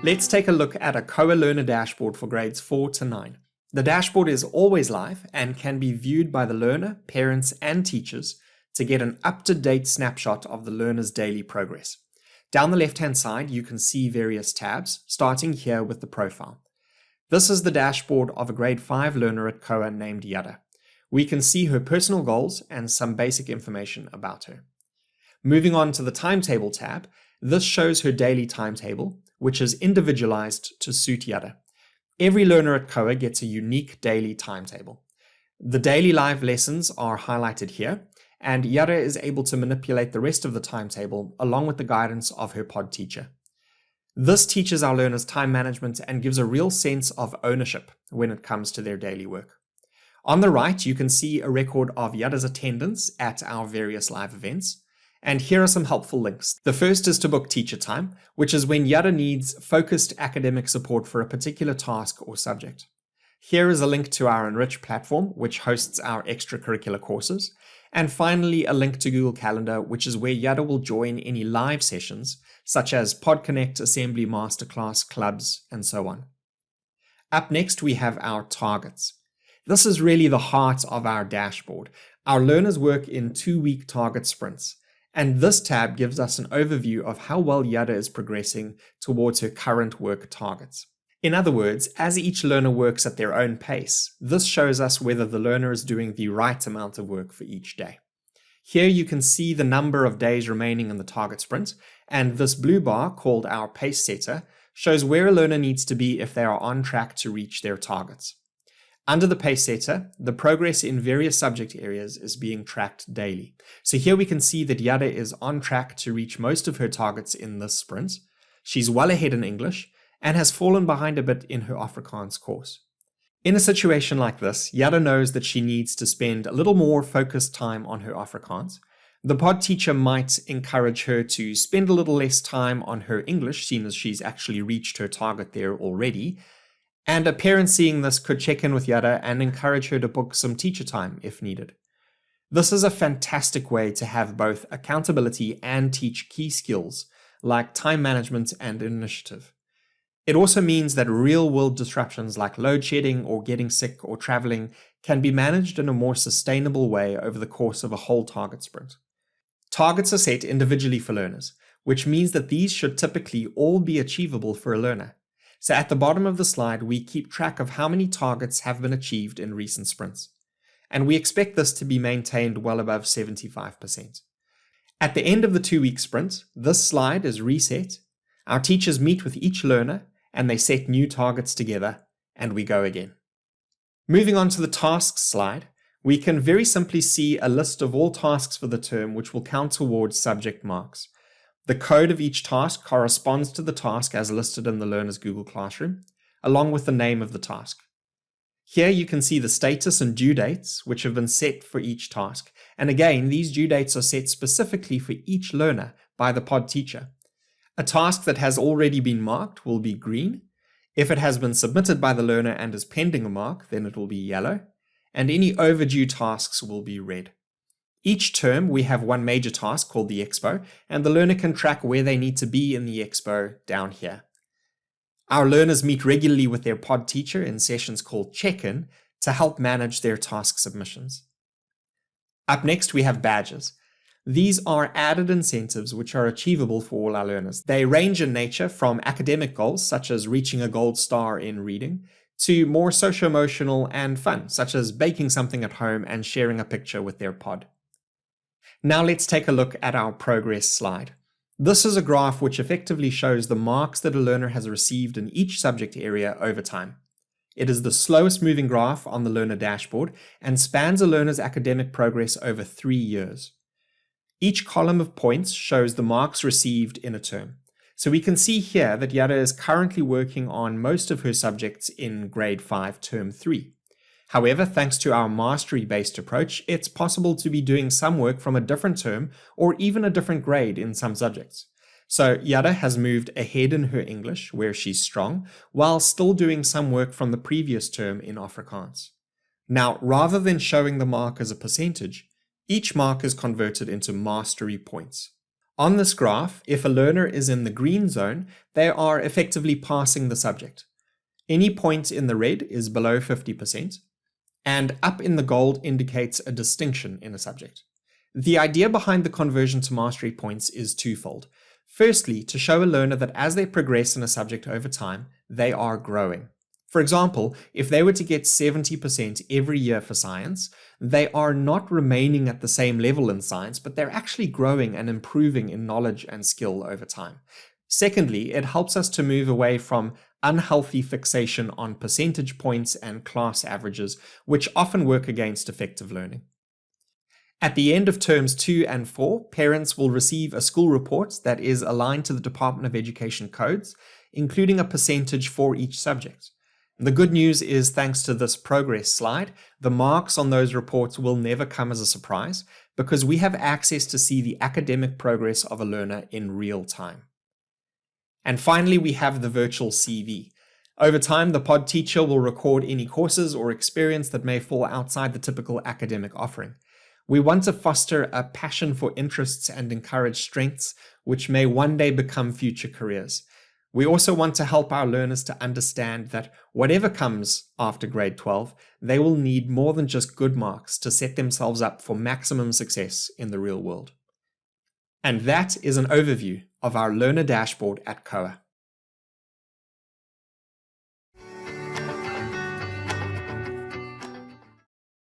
Let's take a look at a Koa Learner Dashboard for grades 4 to 9. The dashboard is always live and can be viewed by the learner, parents, and teachers to get an up-to-date snapshot of the learner's daily progress. Down the left-hand side, you can see various tabs, starting here with the profile. This is the dashboard of a grade 5 learner at Koa named Yada. We can see her personal goals and some basic information about her. Moving on to the timetable tab, this shows her daily timetable, which is individualized to suit Yada. Every learner at Koa gets a unique daily timetable. The daily live lessons are highlighted here, and Yada is able to manipulate the rest of the timetable along with the guidance of her pod teacher. This teaches our learners time management and gives a real sense of ownership when it comes to their daily work. On the right, you can see a record of Yada's attendance at our various live events. And here are some helpful links. The first is to book teacher time, which is when Yada needs focused academic support for a particular task or subject. Here is a link to our Enrich platform, which hosts our extracurricular courses. And finally, a link to Google Calendar, which is where Yada will join any live sessions, such as PodConnect, Assembly, Masterclass, clubs, and so on. Up next, we have our targets. This is really the heart of our dashboard. Our learners work in 2-week target sprints. And this tab gives us an overview of how well Yada is progressing towards her current work targets. In other words, as each learner works at their own pace, this shows us whether the learner is doing the right amount of work for each day. Here you can see the number of days remaining in the target sprint, and this blue bar, called our pace setter, shows where a learner needs to be if they are on track to reach their targets. Under the pace setter, the progress in various subject areas is being tracked daily. So here we can see that Yada is on track to reach most of her targets in this sprint. She's well ahead in English and has fallen behind a bit in her Afrikaans course. In a situation like this, Yada knows that she needs to spend a little more focused time on her Afrikaans. The pod teacher might encourage her to spend a little less time on her English, seeing as she's actually reached her target there already. And a parent seeing this could check in with Yada and encourage her to book some teacher time if needed. This is a fantastic way to have both accountability and teach key skills like time management and initiative. It also means that real-world disruptions like load shedding or getting sick or traveling can be managed in a more sustainable way over the course of a whole target sprint. Targets are set individually for learners, which means that these should typically all be achievable for a learner. So at the bottom of the slide, we keep track of how many targets have been achieved in recent sprints. And we expect this to be maintained well above 75%. At the end of the 2-week sprint, this slide is reset. Our teachers meet with each learner and they set new targets together, and we go again. Moving on to the tasks slide, we can very simply see a list of all tasks for the term which will count towards subject marks. The code of each task corresponds to the task as listed in the learner's Google Classroom, along with the name of the task. Here you can see the status and due dates which have been set for each task. And again, these due dates are set specifically for each learner by the pod teacher. A task that has already been marked will be green. If it has been submitted by the learner and is pending a mark, then it will be yellow. And any overdue tasks will be red. Each term, we have one major task called the expo, and the learner can track where they need to be in the expo down here. Our learners meet regularly with their pod teacher in sessions called check-in to help manage their task submissions. Up next, we have badges. These are added incentives which are achievable for all our learners. They range in nature from academic goals, such as reaching a gold star in reading, to more socio-emotional and fun, such as baking something at home and sharing a picture with their pod. Now let's take a look at our progress slide. This is a graph which effectively shows the marks that a learner has received in each subject area over time. It is the slowest moving graph on the learner dashboard and spans a learner's academic progress over 3 years. Each column of points shows the marks received in a term. So we can see here that Yada is currently working on most of her subjects in grade 5 term 3. However, thanks to our mastery-based approach, it's possible to be doing some work from a different term or even a different grade in some subjects. So Yada has moved ahead in her English, where she's strong, while still doing some work from the previous term in Afrikaans. Now, rather than showing the mark as a percentage, each mark is converted into mastery points. On this graph, if a learner is in the green zone, they are effectively passing the subject. Any point in the red is below 50%, and up in the gold indicates a distinction in a subject. The idea behind the conversion to mastery points is twofold. Firstly, to show a learner that as they progress in a subject over time, they are growing. For example, if they were to get 70% every year for science, they are not remaining at the same level in science, but they're actually growing and improving in knowledge and skill over time. Secondly, it helps us to move away from unhealthy fixation on percentage points and class averages, which often work against effective learning. At the end of terms 2 and 4, parents will receive a school report that is aligned to the Department of Education codes, including a percentage for each subject. The good news is, thanks to this progress slide, the marks on those reports will never come as a surprise because we have access to see the academic progress of a learner in real time. And finally, we have the virtual CV. Over time, the pod teacher will record any courses or experience that may fall outside the typical academic offering. We want to foster a passion for interests and encourage strengths which may one day become future careers. We also want to help our learners to understand that whatever comes after grade 12, they will need more than just good marks to set themselves up for maximum success in the real world. And that is an overview of our learner dashboard at Koa.